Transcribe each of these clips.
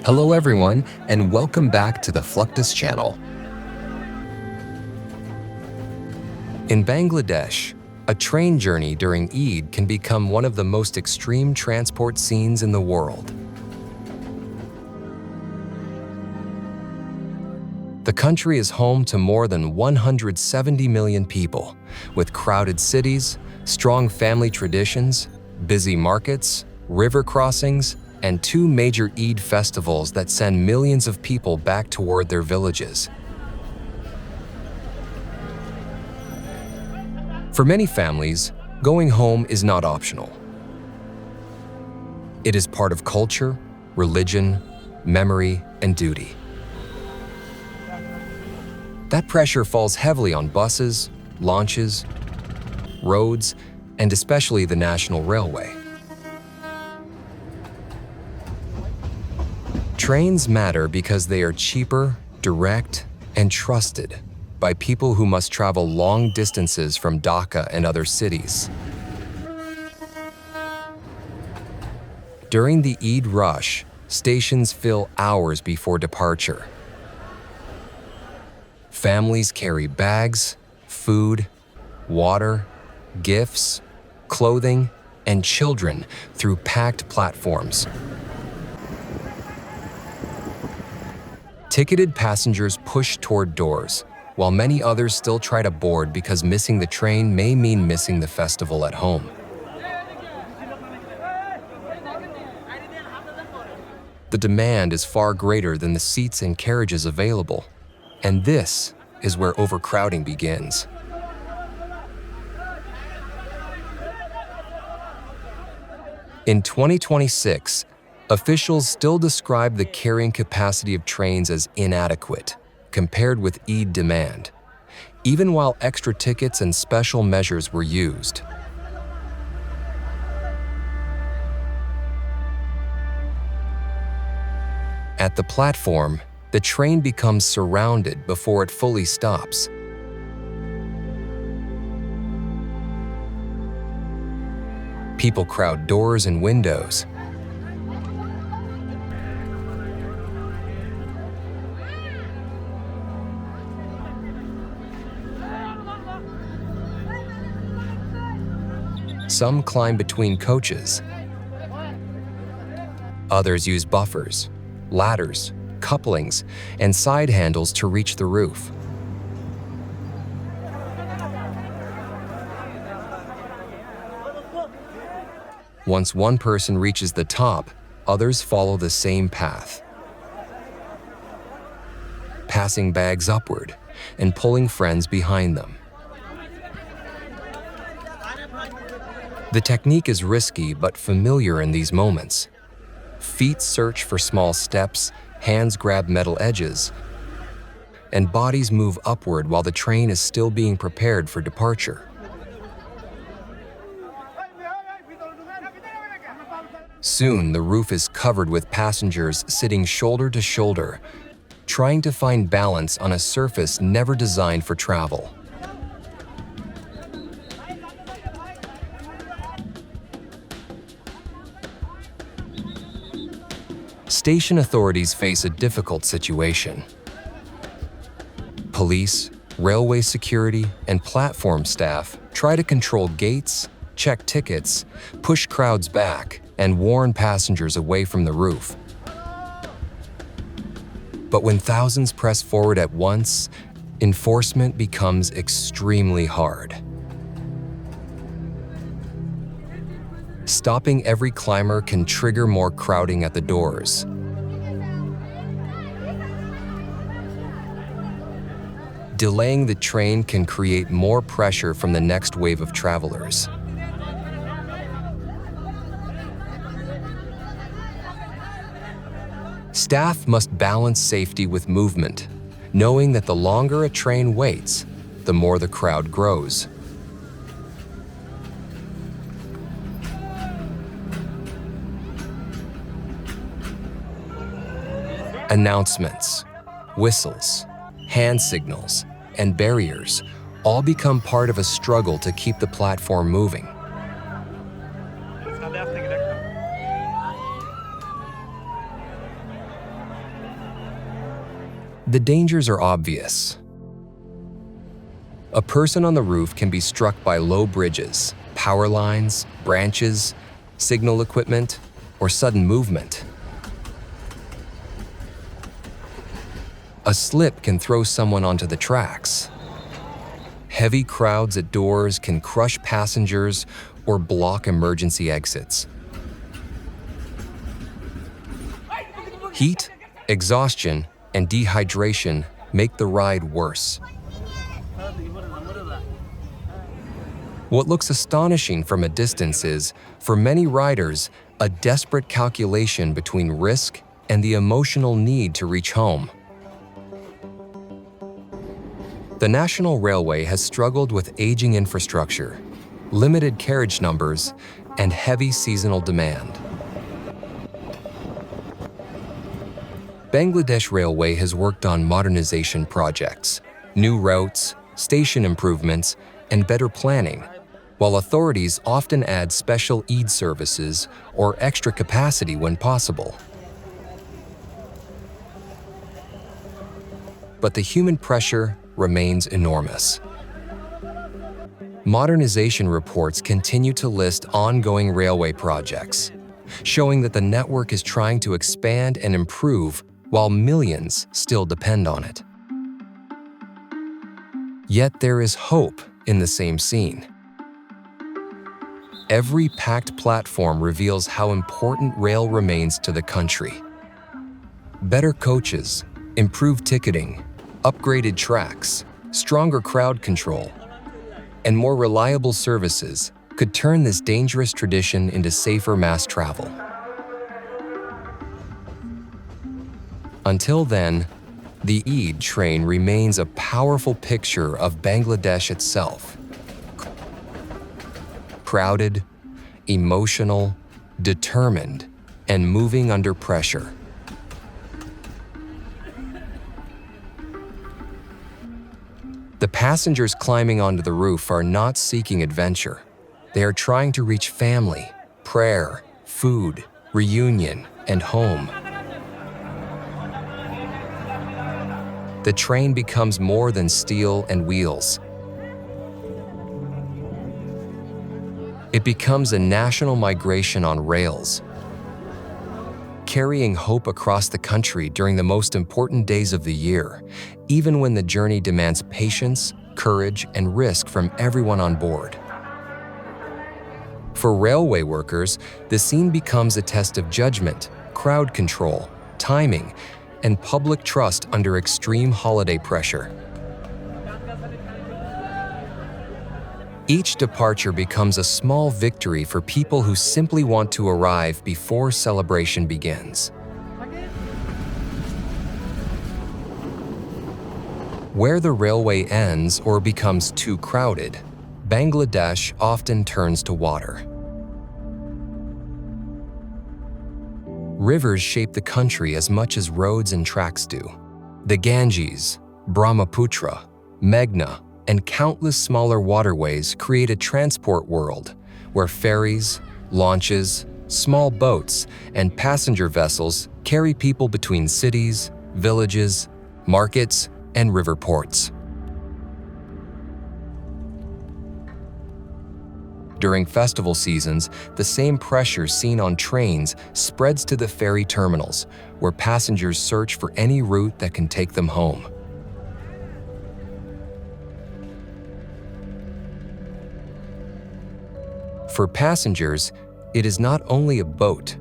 Hello everyone, and welcome back to the Fluctus Channel. In Bangladesh, a train journey during Eid can become one of the most extreme transport scenes in the world. The country is home to more than 170 million people, with crowded cities, strong family traditions, busy markets, river crossings, and two major Eid festivals that send millions of people back toward their villages. For many families, going home is not optional. It is part of culture, religion, memory, and duty. That pressure falls heavily on buses, launches, roads, and especially the National Railway. Trains matter because they are cheaper, direct, and trusted by people who must travel long distances from Dhaka and other cities. During the Eid rush, stations fill hours before departure. Families carry bags, food, water, gifts, clothing, and children through packed platforms. Ticketed passengers push toward doors, while many others still try to board because missing the train may mean missing the festival at home. The demand is far greater than the seats and carriages available, and this is where overcrowding begins. In 2026, officials still describe the carrying capacity of trains as inadequate compared with Eid demand, even while extra tickets and special measures were used. At the platform, the train becomes surrounded before it fully stops. People crowd doors and windows. Some climb between coaches. Others use buffers, ladders, couplings, and side handles to reach the roof. Once one person reaches the top, others follow the same path, passing bags upward and pulling friends behind them. The technique is risky but familiar in these moments. Feet search for small steps, hands grab metal edges, and bodies move upward while the train is still being prepared for departure. Soon, the roof is covered with passengers sitting shoulder to shoulder, trying to find balance on a surface never designed for travel. Station authorities face a difficult situation. Police, railway security, and platform staff try to control gates, check tickets, push crowds back, and warn passengers away from the roof. But when thousands press forward at once, enforcement becomes extremely hard. Stopping every climber can trigger more crowding at the doors. Delaying the train can create more pressure from the next wave of travelers. Staff must balance safety with movement, knowing that the longer a train waits, the more the crowd grows. Announcements, whistles, hand signals, and barriers all become part of a struggle to keep the platform moving. The dangers are obvious. A person on the roof can be struck by low bridges, power lines, branches, signal equipment, or sudden movement. A slip can throw someone onto the tracks. Heavy crowds at doors can crush passengers or block emergency exits. Heat, exhaustion, and dehydration make the ride worse. What looks astonishing from a distance is, for many riders, a desperate calculation between risk and the emotional need to reach home. The National Railway has struggled with aging infrastructure, limited carriage numbers, and heavy seasonal demand. Bangladesh Railway has worked on modernization projects, new routes, station improvements, and better planning, while authorities often add special Eid services or extra capacity when possible. But the human pressure remains enormous. Modernization reports continue to list ongoing railway projects, showing that the network is trying to expand and improve while millions still depend on it. Yet there is hope in the same scene. Every packed platform reveals how important rail remains to the country. Better coaches, improved ticketing, upgraded tracks, stronger crowd control, and more reliable services could turn this dangerous tradition into safer mass travel. Until then, the Eid train remains a powerful picture of Bangladesh itself. Crowded, emotional, determined, and moving under pressure. The passengers climbing onto the roof are not seeking adventure. They are trying to reach family, prayer, food, reunion, and home. The train becomes more than steel and wheels. It becomes a national migration on rails, carrying hope across the country during the most important days of the year, even when the journey demands patience, courage, and risk from everyone on board. For railway workers, the scene becomes a test of judgment, crowd control, timing, and public trust under extreme holiday pressure. Each departure becomes a small victory for people who simply want to arrive before celebration begins. Where the railway ends or becomes too crowded, Bangladesh often turns to water. Rivers shape the country as much as roads and tracks do. The Ganges, Brahmaputra, Meghna, and countless smaller waterways create a transport world where ferries, launches, small boats, and passenger vessels carry people between cities, villages, markets, and river ports. During festival seasons, the same pressure seen on trains spreads to the ferry terminals, where passengers search for any route that can take them home. For passengers, it is not only a boat.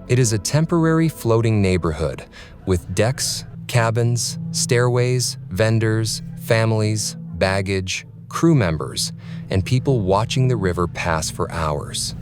It is a temporary floating neighborhood with decks, cabins, stairways, vendors, families, baggage, crew members, and people watching the river pass for hours.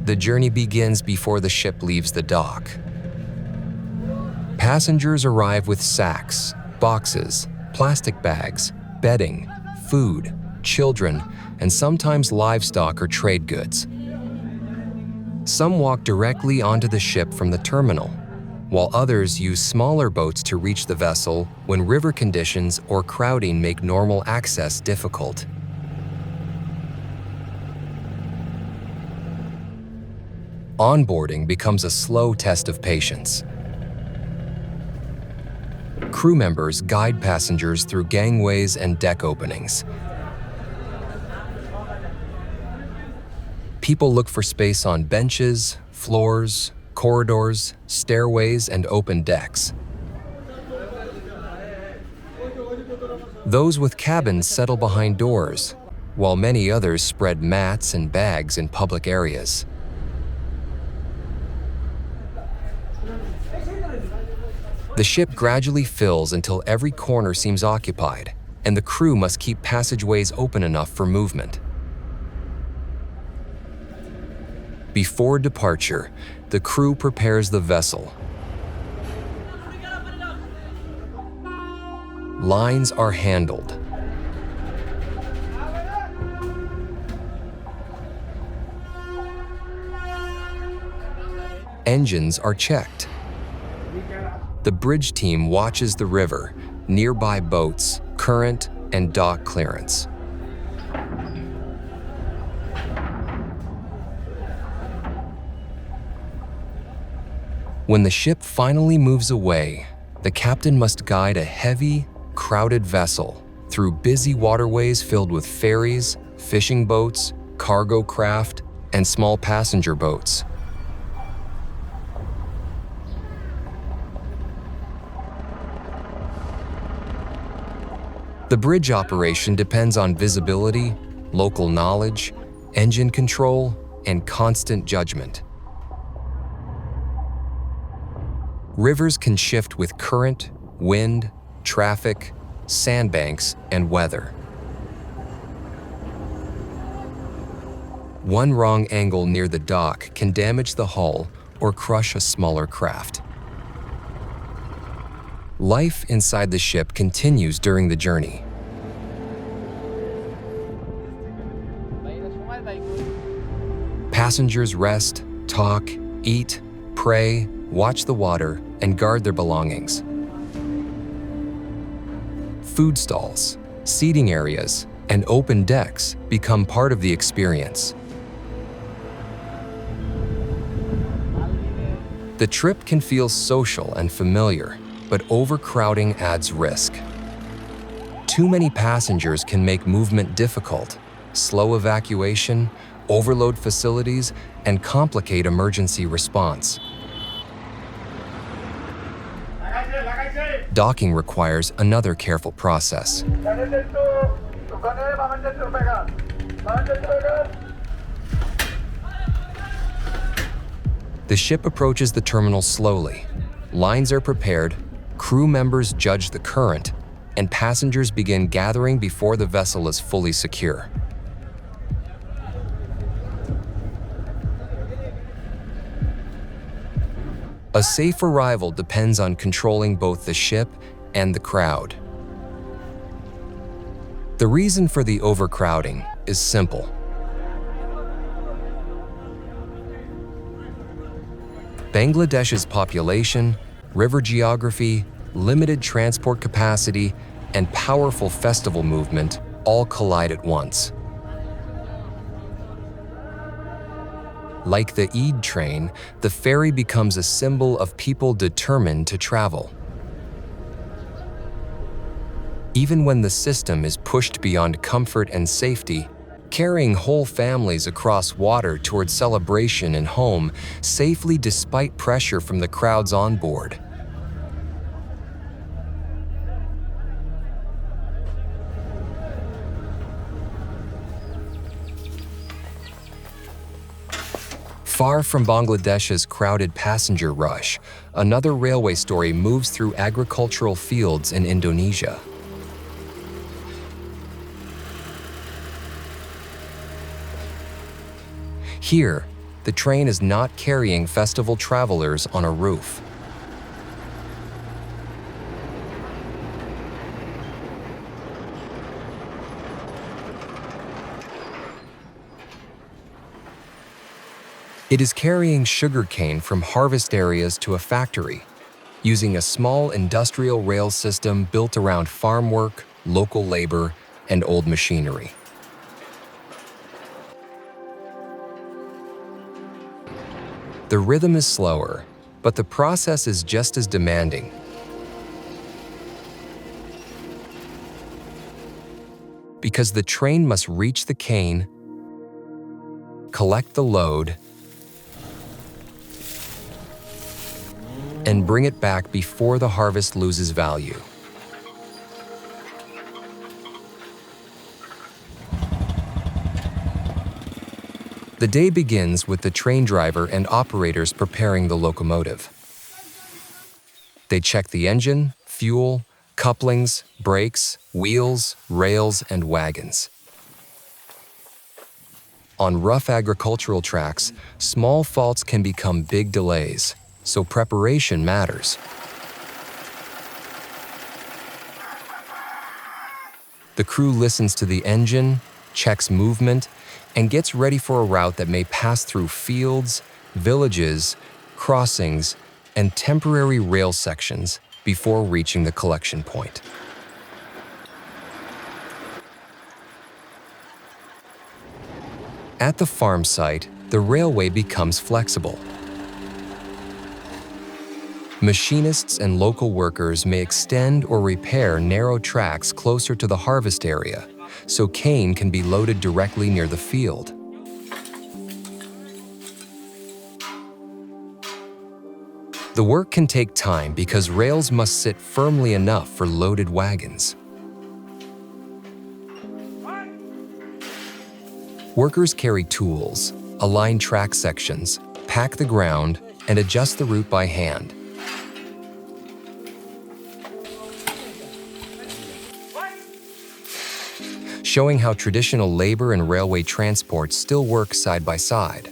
The journey begins before the ship leaves the dock. Passengers arrive with sacks, boxes, plastic bags, bedding, food, children, and sometimes livestock or trade goods. Some walk directly onto the ship from the terminal, while others use smaller boats to reach the vessel when river conditions or crowding make normal access difficult. Onboarding becomes a slow test of patience. Crew members guide passengers through gangways and deck openings. People look for space on benches, floors, corridors, stairways, and open decks. Those with cabins settle behind doors, while many others spread mats and bags in public areas. The ship gradually fills until every corner seems occupied, and the crew must keep passageways open enough for movement. Before departure, the crew prepares the vessel. Lines are handled. Engines are checked. The bridge team watches the river, nearby boats, current, and dock clearance. When the ship finally moves away, the captain must guide a heavy, crowded vessel through busy waterways filled with ferries, fishing boats, cargo craft, and small passenger boats. The bridge operation depends on visibility, local knowledge, engine control, and constant judgment. Rivers can shift with current, wind, traffic, sandbanks, and weather. One wrong angle near the dock can damage the hull or crush a smaller craft. Life inside the ship continues during the journey. Passengers rest, talk, eat, pray, watch the water, and guard their belongings. Food stalls, seating areas, and open decks become part of the experience. The trip can feel social and familiar, but overcrowding adds risk. Too many passengers can make movement difficult, slow evacuation, overload facilities, and complicate emergency response. Docking requires another careful process. The ship approaches the terminal slowly. Lines are prepared, crew members judge the current, and passengers begin gathering before the vessel is fully secure. A safe arrival depends on controlling both the ship and the crowd. The reason for the overcrowding is simple. Bangladesh's population, river geography, limited transport capacity, and powerful festival movement all collide at once. Like the Eid train, the ferry becomes a symbol of people determined to travel. Even when the system is pushed beyond comfort and safety, carrying whole families across water towards celebration and home safely despite pressure from the crowds on board. Far from Bangladesh's crowded passenger rush, another railway story moves through agricultural fields in Indonesia. Here, the train is not carrying festival travelers on a roof. It is carrying sugarcane from harvest areas to a factory, using a small industrial rail system built around farm work, local labor, and old machinery. The rhythm is slower, but the process is just as demanding. Because the train must reach the cane, collect the load, and bring it back before the harvest loses value. The day begins with the train driver and operators preparing the locomotive. They check the engine, fuel, couplings, brakes, wheels, rails, and wagons. On rough agricultural tracks, small faults can become big delays, so preparation matters. The crew listens to the engine, checks movement, and gets ready for a route that may pass through fields, villages, crossings, and temporary rail sections before reaching the collection point. At the farm site, the railway becomes flexible. Machinists and local workers may extend or repair narrow tracks closer to the harvest area, so cane can be loaded directly near the field. The work can take time because rails must sit firmly enough for loaded wagons. Workers carry tools, align track sections, pack the ground, and adjust the route by hand. Showing how traditional labor and railway transport still work side by side.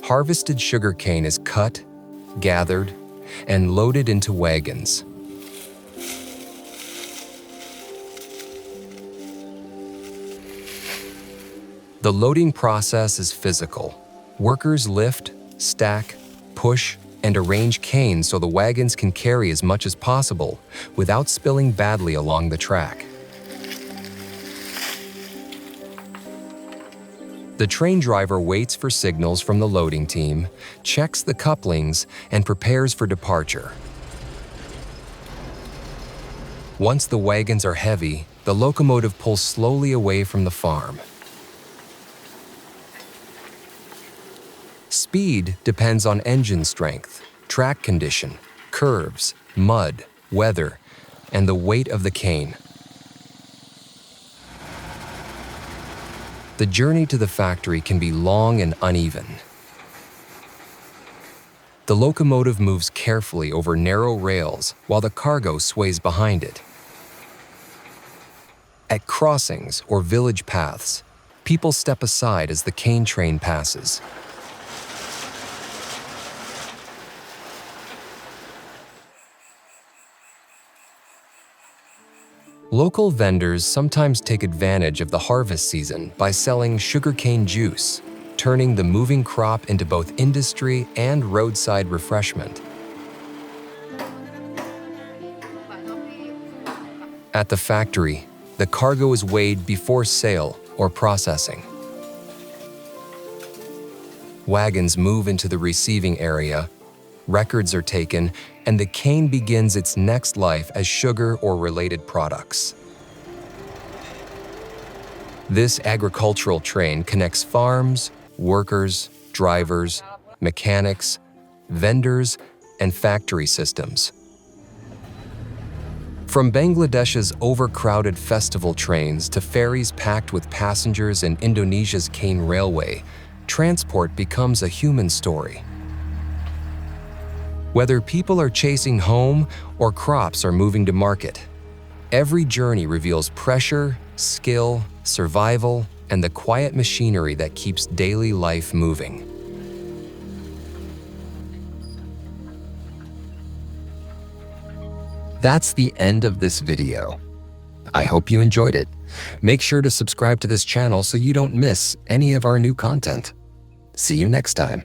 Harvested sugarcane is cut, gathered, and loaded into wagons. The loading process is physical. Workers lift, stack, push, and arrange cane so the wagons can carry as much as possible without spilling badly along the track. The train driver waits for signals from the loading team, checks the couplings, and prepares for departure. Once the wagons are heavy, the locomotive pulls slowly away from the farm. Speed depends on engine strength, track condition, curves, mud, weather, and the weight of the cane. The journey to the factory can be long and uneven. The locomotive moves carefully over narrow rails while the cargo sways behind it. At crossings or village paths, people step aside as the cane train passes. Local vendors sometimes take advantage of the harvest season by selling sugarcane juice, turning the moving crop into both industry and roadside refreshment. At the factory, the cargo is weighed before sale or processing. Wagons move into the receiving area, records are taken, and the cane begins its next life as sugar or related products. This agricultural train connects farms, workers, drivers, mechanics, vendors, and factory systems. From Bangladesh's overcrowded festival trains to ferries packed with passengers in Indonesia's cane railway, transport becomes a human story. Whether people are chasing home or crops are moving to market, every journey reveals pressure, skill, survival, and the quiet machinery that keeps daily life moving. That's the end of this video. I hope you enjoyed it. Make sure to subscribe to this channel so you don't miss any of our new content. See you next time.